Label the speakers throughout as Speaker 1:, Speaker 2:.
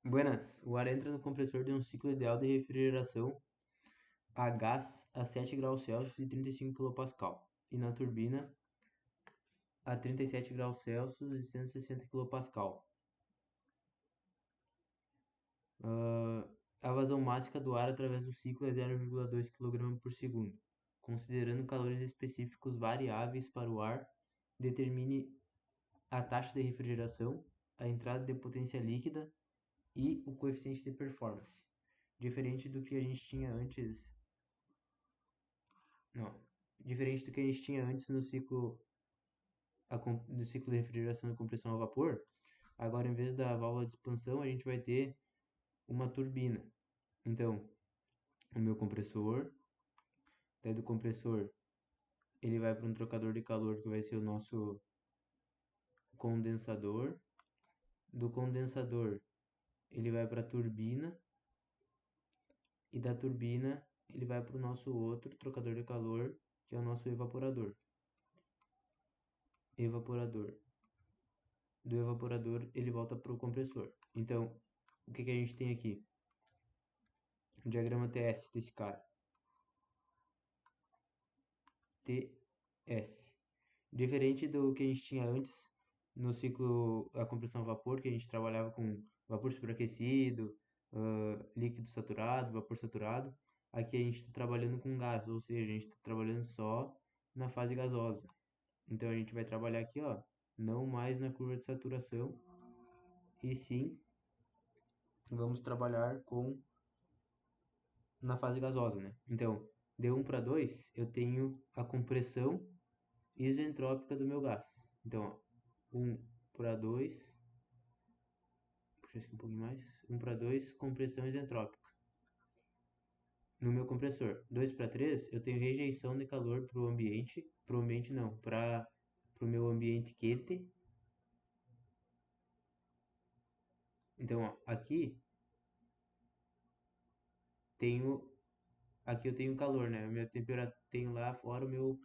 Speaker 1: Buenas, o ar entra no compressor de um ciclo ideal de refrigeração a gás a 7 graus Celsius e 35 kPa, e na turbina a 37 graus Celsius e 160 kPa. A vazão máxima do ar através do ciclo é 0,2 kg por segundo. Considerando calores específicos variáveis para o ar, determine a taxa de refrigeração, a entrada de potência líquida e o coeficiente de performance. Diferente do que a gente tinha antes. Não. Diferente do que a gente tinha antes no ciclo de refrigeração e compressão a vapor, agora em vez da válvula de expansão, a gente vai ter uma turbina. Então, o meu compressor, daí do compressor, ele vai para um trocador de calor que vai ser o nosso condensador. Do condensador, ele vai para a turbina, e da turbina ele vai para o nosso outro trocador de calor, que é o nosso evaporador. Do evaporador ele volta para o compressor. Então, o que a gente tem aqui? O diagrama TS desse cara. TS. Diferente do que a gente tinha antes no ciclo a compressão a vapor, que a gente trabalhava com vapor superaquecido, líquido saturado, vapor saturado. Aqui a gente está trabalhando com gás, ou seja, a gente está trabalhando só na fase gasosa. Então a gente vai trabalhar aqui, ó, não mais na curva de saturação, e sim vamos trabalhar com na fase gasosa, né? Então, de 1 para 2, eu tenho a compressão isentrópica do meu gás. Então, ó, 1 para 2, puxa isso aqui um pouquinho mais, 1 para 2, compressão isentrópica no meu compressor. 2 para 3, eu tenho rejeição de calor para o ambiente não, para o meu ambiente quente. Então, ó, tenho, aqui eu tenho calor, né? A minha temperatura, tenho lá fora o meu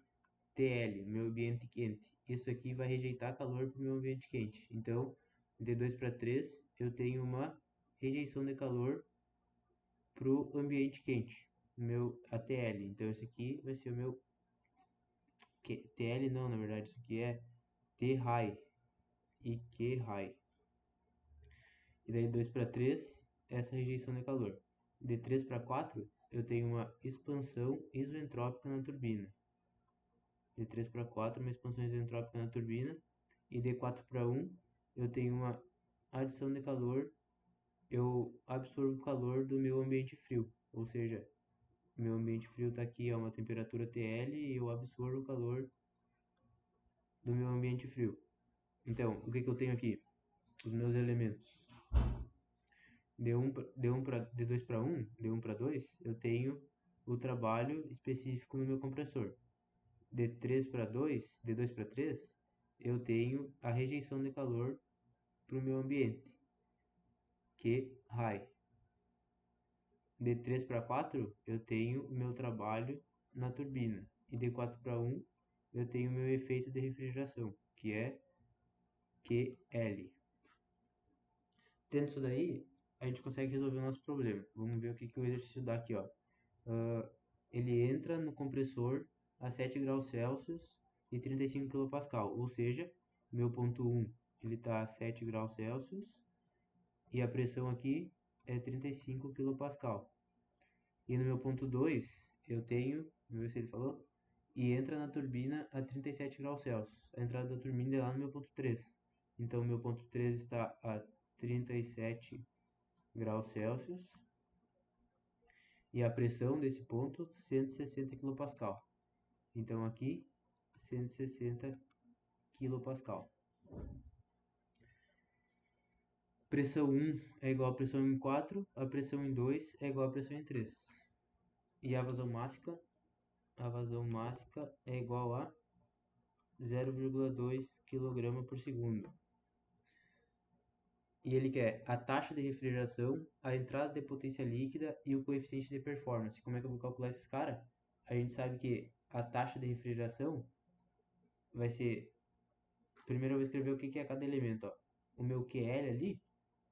Speaker 1: TL, meu ambiente quente. Isso aqui vai rejeitar calor para o meu ambiente quente. Então, de 2 para 3, eu tenho uma rejeição de calor para o ambiente quente, meu ATL. Então, isso aqui vai ser o meu TL, não, na verdade, isso aqui é T-high e Q-high. E daí 2 para 3, essa rejeição de calor. De 3 para 4, eu tenho uma expansão isentrópica na turbina. De 3 para 4, uma expansão isentrópica na turbina. E de 4 para 1, eu tenho uma adição de calor, eu absorvo o calor do meu ambiente frio. Ou seja, meu ambiente frio está aqui a uma temperatura TL e eu absorvo o calor do meu ambiente frio. Então, o que eu tenho aqui? Os meus elementos. De 2 para 1, de 1 para 2, eu tenho o trabalho específico no meu compressor. De 3 para 2, de 2 para 3, eu tenho a rejeição de calor para o meu ambiente, que high. De 3 para 4, eu tenho o meu trabalho na turbina. E de 4 para 1, eu tenho o meu efeito de refrigeração, que é QL. Tendo isso daí, a gente consegue resolver o nosso problema. Vamos ver o que o exercício dá aqui, ó. Ele entra no compressor a 7 graus Celsius e 35 kPa, ou seja, meu ponto 1 ele está a 7 graus Celsius e a pressão aqui é 35 kPa. E no meu ponto 2 eu tenho, vamos ver se ele falou, e entra na turbina a 37 graus Celsius. A entrada da turbina é lá no meu ponto 3. Então, meu ponto 3 está a 37 graus Celsius e a pressão desse ponto 160 kPa. Então aqui 160 kPa. Pressão 1 é igual a pressão em 4, a pressão em 2 é igual a pressão em 3. E a vazão máxima é igual a 0,2 kg por segundo. E ele quer a taxa de refrigeração, a entrada de potência líquida e o coeficiente de performance. Como é que eu vou calcular esses caras? A gente sabe que a taxa de refrigeração vai ser... Primeiro eu vou escrever o que é cada elemento. Ó. O meu QL ali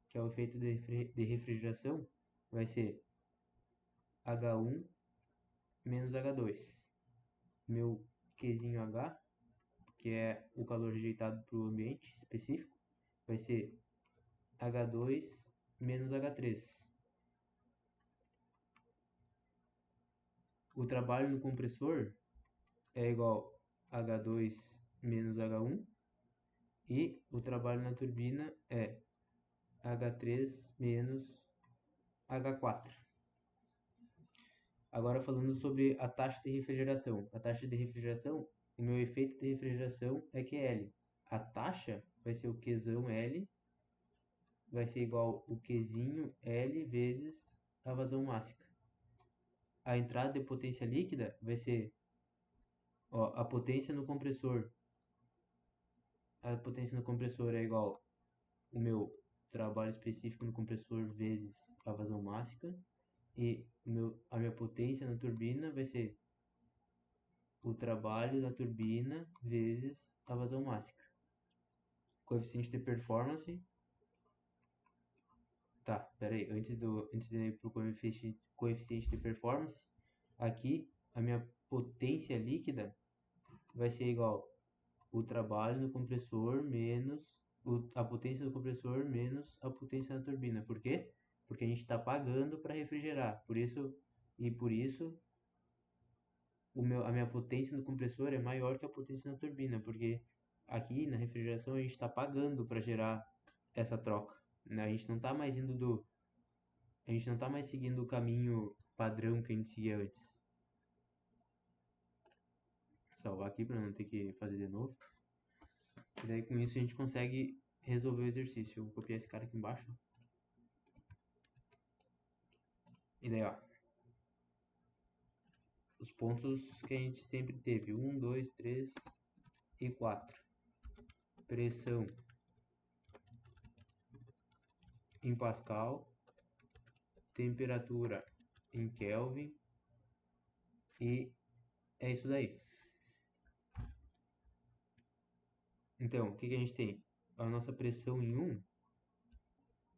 Speaker 1: que é o efeito de refrigeração, vai ser H1 menos H2. Meu Qzinho H, que é o calor rejeitado para o ambiente específico, vai ser H2 menos H3. O trabalho no compressor é igual a H2 menos H1 e o trabalho na turbina é H3 menos H4. Agora falando sobre a taxa de refrigeração. A taxa de refrigeração, o meu efeito de refrigeração é QL. A taxa vai ser o Qzão L, vai ser igual o Qzinho L vezes a vazão máxima. A entrada de potência líquida vai ser, ó, a potência no compressor. A potência no compressor é igual o meu trabalho específico no compressor vezes a vazão máxima. E a minha potência na turbina vai ser o trabalho da turbina vezes a vazão máxima. Coeficiente de performance. Tá, pera aí. Antes de ir pro coeficiente de performance, aqui a minha potência líquida vai ser igual o trabalho no compressor menos a potência do compressor menos a potência da turbina. Por quê? Porque a gente está pagando para refrigerar. Por isso a minha potência no compressor é maior que a potência na turbina, porque aqui na refrigeração a gente está pagando para gerar essa troca, né? A gente não está mais seguindo o caminho padrão que a gente seguia antes. Salvar aqui para não ter que fazer de novo. E daí com isso a gente consegue resolver o exercício. Eu vou copiar esse cara aqui embaixo. E daí, ó, os pontos que a gente sempre teve: 1, 2, 3 e 4. Pressão em Pascal, temperatura em Kelvin, e é isso daí. Então, o que a gente tem? A nossa pressão em 1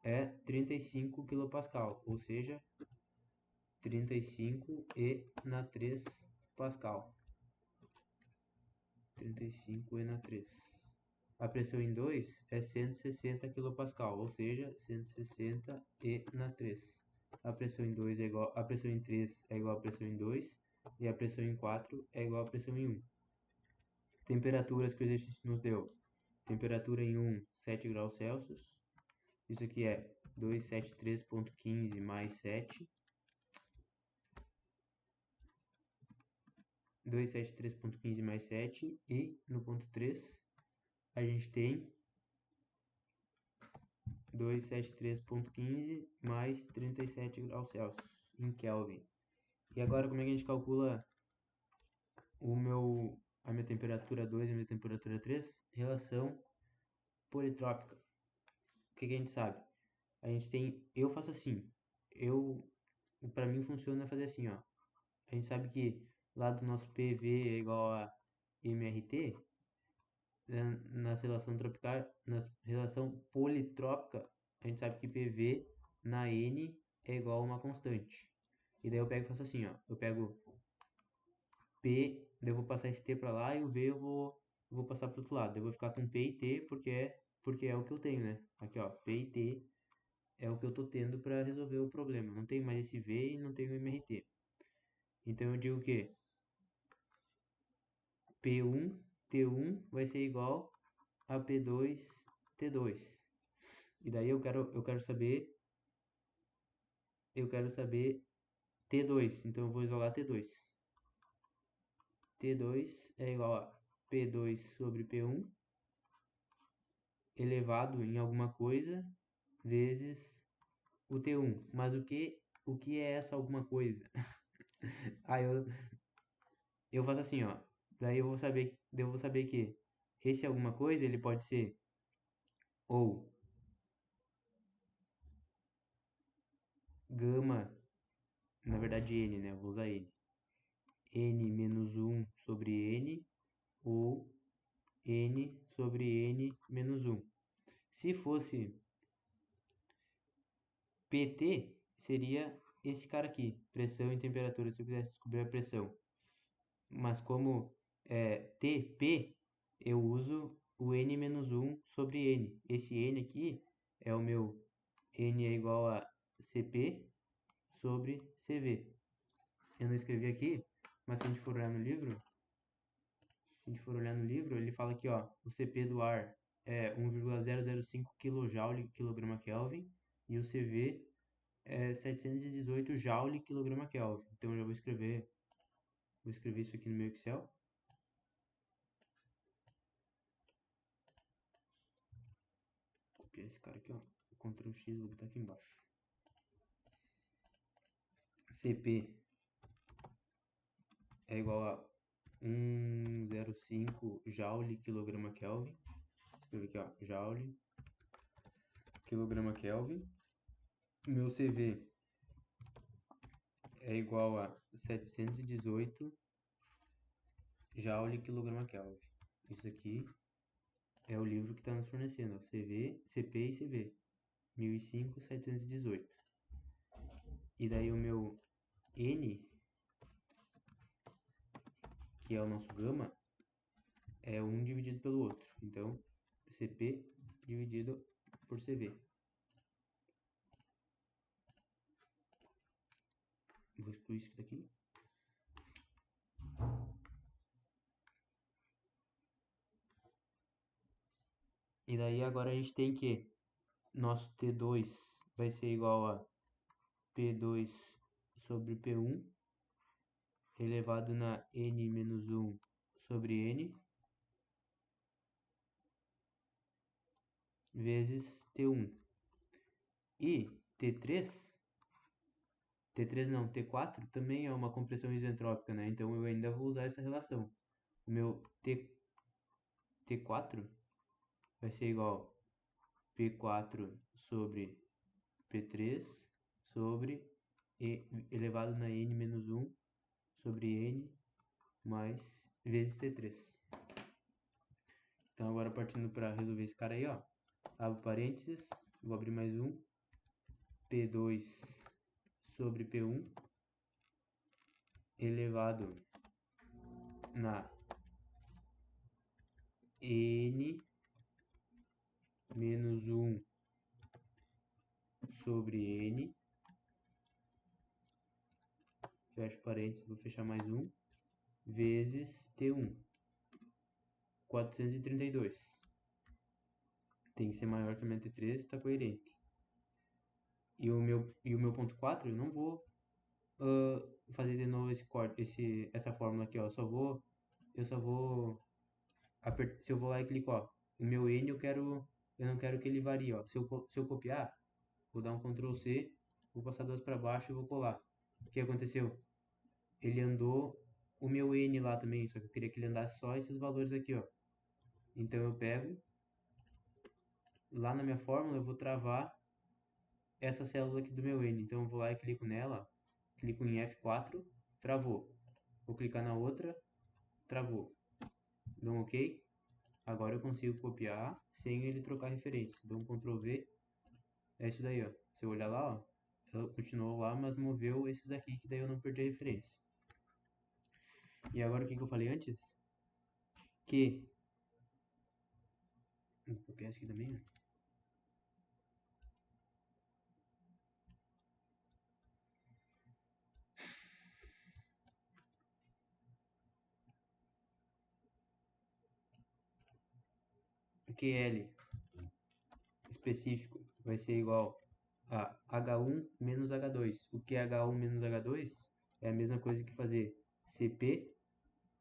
Speaker 1: é 35 kPa, ou seja, 35 E na 3 Pascal. 35 E na 3. A pressão em 2 é 160 kPa, ou seja, 160 E na 3. A pressão em 2 é igual, a pressão em 3 é igual à pressão em 2 e a pressão em 4 é igual à pressão em 1. Temperaturas que o exercício nos deu. Temperatura em 1, 7 graus Celsius. Isso aqui é 273.15 mais 7. 273.15 mais 7. E no ponto 3, a gente tem 273.15 mais 37 graus Celsius em Kelvin. E agora como é que a gente calcula a minha temperatura 2 e a minha temperatura 3? Relação politrópica. O que a gente sabe? A gente tem, eu faço assim, para mim funciona fazer assim, ó. A gente sabe que lá do nosso PV é igual a MRT, na relação tropical, na relação politrópica, a gente sabe que PV na N é igual a uma constante. E daí eu pego e faço assim, ó. Eu pego P, daí eu vou passar esse T para lá e o V eu vou passar para o outro lado. Eu vou ficar com P e T porque é o que eu tenho, né? Aqui, ó, P e T é o que eu tô tendo para resolver o problema. Não tenho mais esse V e não tenho MRT. Então eu digo que P1 T1 vai ser igual a P2 T2. E daí eu quero saber T2, então eu vou isolar T2. T2 é igual a P2 sobre P1 elevado em alguma coisa vezes o T1. Mas o que é essa alguma coisa? Aí eu faço assim, ó. Daí eu vou saber que esse alguma coisa ele pode ser ou gama, na verdade N, né? Eu vou usar N. N menos 1 sobre N ou N sobre N menos 1. Se fosse PT seria esse cara aqui, pressão e temperatura, se eu quisesse descobrir a pressão. Mas como é TP, eu uso o N-1 sobre N. Esse N aqui é o meu N é igual a CP sobre CV. Eu não escrevi aqui, mas se a gente for olhar no livro, ele fala aqui, ó, o CP do ar é 1,005 kJ quilograma Kelvin e o CV é 718 Joule quilograma Kelvin. Então eu já vou escrever isso aqui no meu Excel. Vou copiar esse cara aqui, ó. Ctrl X, vou botar aqui embaixo. CP é igual a 1,05 Joule quilograma Kelvin. Escrevi aqui, ó, Joule quilograma Kelvin. Meu CV é igual a 718 Joule quilograma Kelvin. Isso aqui é o livro que está nos fornecendo, ó, CV, CP e CV. 1005, 718. E daí o meu N, que é o nosso gama, é 1 dividido pelo outro. Então, CP dividido por CV. Vou excluir isso daqui. E daí agora a gente tem que nosso T2 vai ser igual a P2 sobre P1 elevado na N-1 sobre N vezes T1. E T3 não, T4 também é uma compressão isentrópica, né? Então eu ainda vou usar essa relação. O meu T4 vai ser igual a P4 sobre P3 sobre E elevado na N-1 sobre N mais vezes T3. Então agora partindo para resolver esse cara aí, ó. Abro parênteses, vou abrir mais um. P2 sobre P1 elevado na N menos 1 sobre N, fecho parênteses, vou fechar mais um, vezes T1, 432. Tem que ser maior que a minha T3, está coerente. E o meu ponto 4, eu não vou fazer de novo essa fórmula aqui, ó. Eu só vou se eu vou lá e clico, ó, o meu N eu não quero que ele varie, ó. Se eu copiar, vou dar um Ctrl C, vou passar duas para baixo e vou colar. O que aconteceu? Ele andou o meu N lá também, só que eu queria que ele andasse só esses valores aqui, ó. Então eu pego, lá na minha fórmula eu vou travar essa célula aqui do meu N. Então eu vou lá e clico nela, clico em F4, travou. Vou clicar na outra, travou. Dou um OK. Agora eu consigo copiar sem ele trocar referência. Dou um Ctrl V. É isso daí, ó. Se eu olhar lá, ó, ela continuou lá, mas moveu esses aqui, que daí eu não perdi a referência. E agora o que eu falei antes? Que... Vou copiar isso aqui também, ó. QL específico vai ser igual a H1 menos H2. O que é H1 menos H2 é a mesma coisa que fazer CP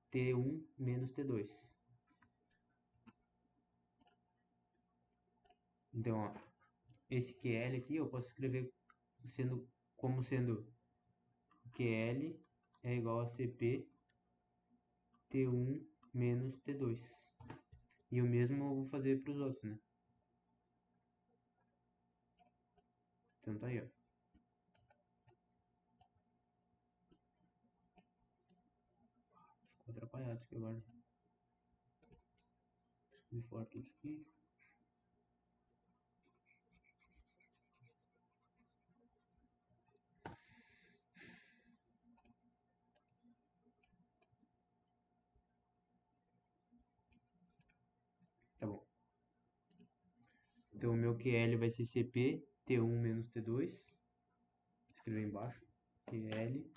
Speaker 1: T1 menos T2. Então, ó, esse QL aqui eu posso escrever como sendo QL é igual a CP T1 menos T2. E o mesmo eu vou fazer para os outros, né? Então tá aí, ó. Ficou atrapalhado isso aqui agora. Escrevi fora tudo isso aqui. Então, o meu QL vai ser CP T1 menos T2. Vou escrever embaixo. QL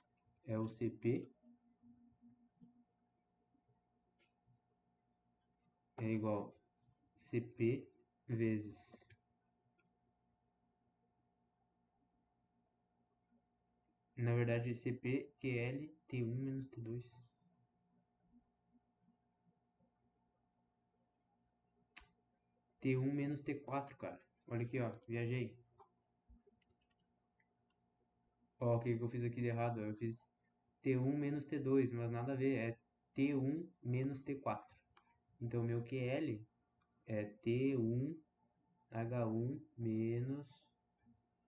Speaker 1: é o CP é igual CP vezes na verdade CP QL T1 menos T2. T1 menos T4, cara. Olha aqui, ó. Viajei. Ó, o que eu fiz aqui de errado? Eu fiz T1 menos T2, mas nada a ver. É T1 menos T4. Então, meu QL é T1 H1 menos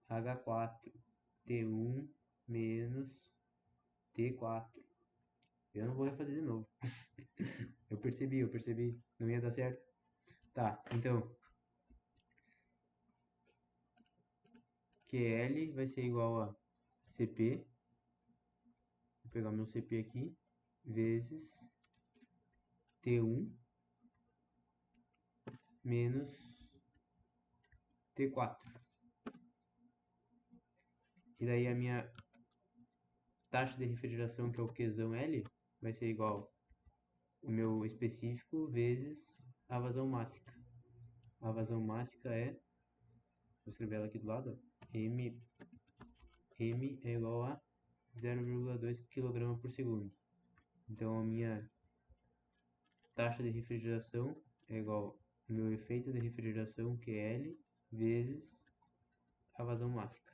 Speaker 1: H4. T1 menos T4. Eu não vou refazer de novo. Eu percebi. Não ia dar certo. Tá, então. QL vai ser igual a CP. Vou pegar meu CP aqui. Vezes T1 menos T4. E daí a minha taxa de refrigeração, que é o Qzão L, vai ser igual o meu específico vezes a vazão máxima. A vazão máxima é, vou escrever ela aqui do lado, M é igual a 0,2 kg por segundo. Então a minha taxa de refrigeração é igual ao meu efeito de refrigeração, que é L, vezes a vazão máxima.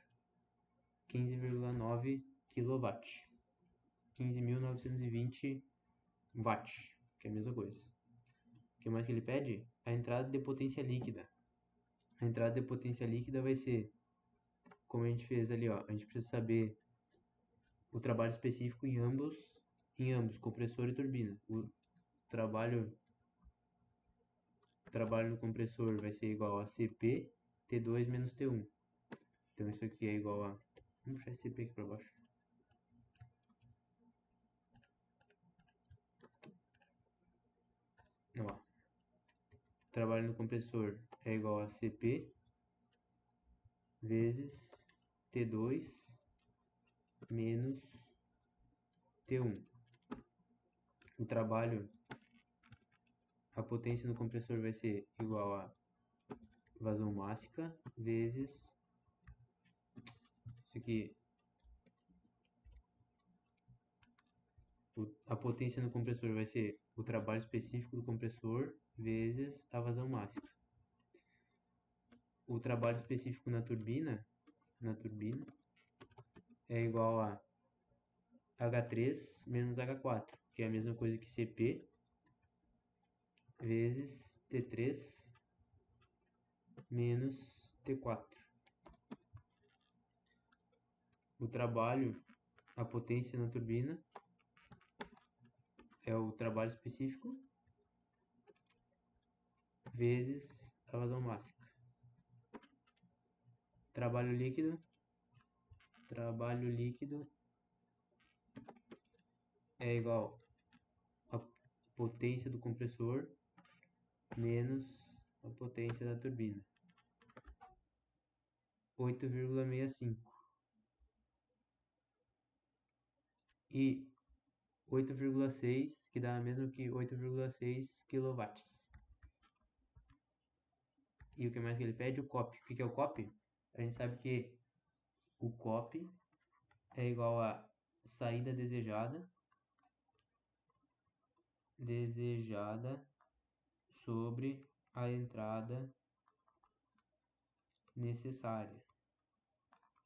Speaker 1: 15,9 kW. 15.920 watts, que é a mesma coisa. O que mais que ele pede? A entrada de potência líquida. A entrada de potência líquida vai ser, como a gente fez ali, ó. A gente precisa saber o trabalho específico em ambos, compressor e turbina. O trabalho no compressor vai ser igual a CP T2 menos T1. Então isso aqui é igual a... Vamos puxar esse CP aqui para baixo. Ó. Trabalho no compressor é igual a CP vezes T2 menos T1. O trabalho, a potência no compressor vai ser igual a vazão máxima vezes isso aqui. A potência no compressor vai ser o trabalho específico do compressor vezes a vazão máxima. O trabalho específico na turbina é igual a H3 menos H4, que é a mesma coisa que CP vezes T3 menos T4. O trabalho, a potência na turbina é o trabalho específico vezes a vazão máxima. Trabalho líquido é igual a potência do compressor menos a potência da turbina. 8,65. E 8,6, que dá mesmo que 8,6 kW. E o que mais que ele pede? O COP. O que é o COP? A gente sabe que o COP é igual a saída desejada sobre a entrada necessária.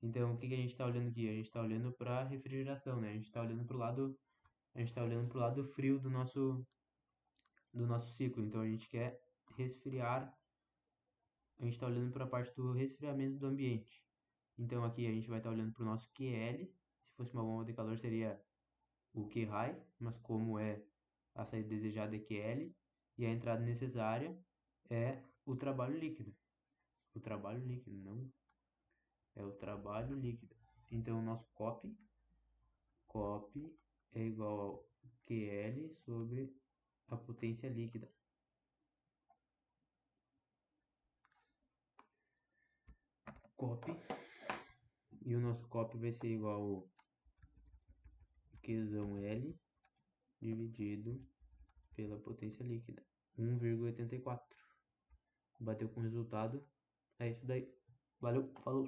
Speaker 1: Então, o que a gente está olhando aqui? A gente está olhando para a refrigeração, né? A gente está olhando para o lado frio do nosso ciclo. Então, a gente quer resfriar. A gente está olhando para a parte do resfriamento do ambiente. Então, aqui a gente vai estar olhando para o nosso QL. Se fosse uma bomba de calor, seria o Q-high, mas como é a saída desejada é QL, e a entrada necessária é o trabalho líquido. O trabalho líquido, não é o trabalho líquido. Então, o nosso COP é igual ao QL sobre a potência líquida. copy. E o nosso copy vai ser igual a Qzão L dividido pela potência líquida, 1,84. Bateu com o resultado. É isso daí. Valeu, falou!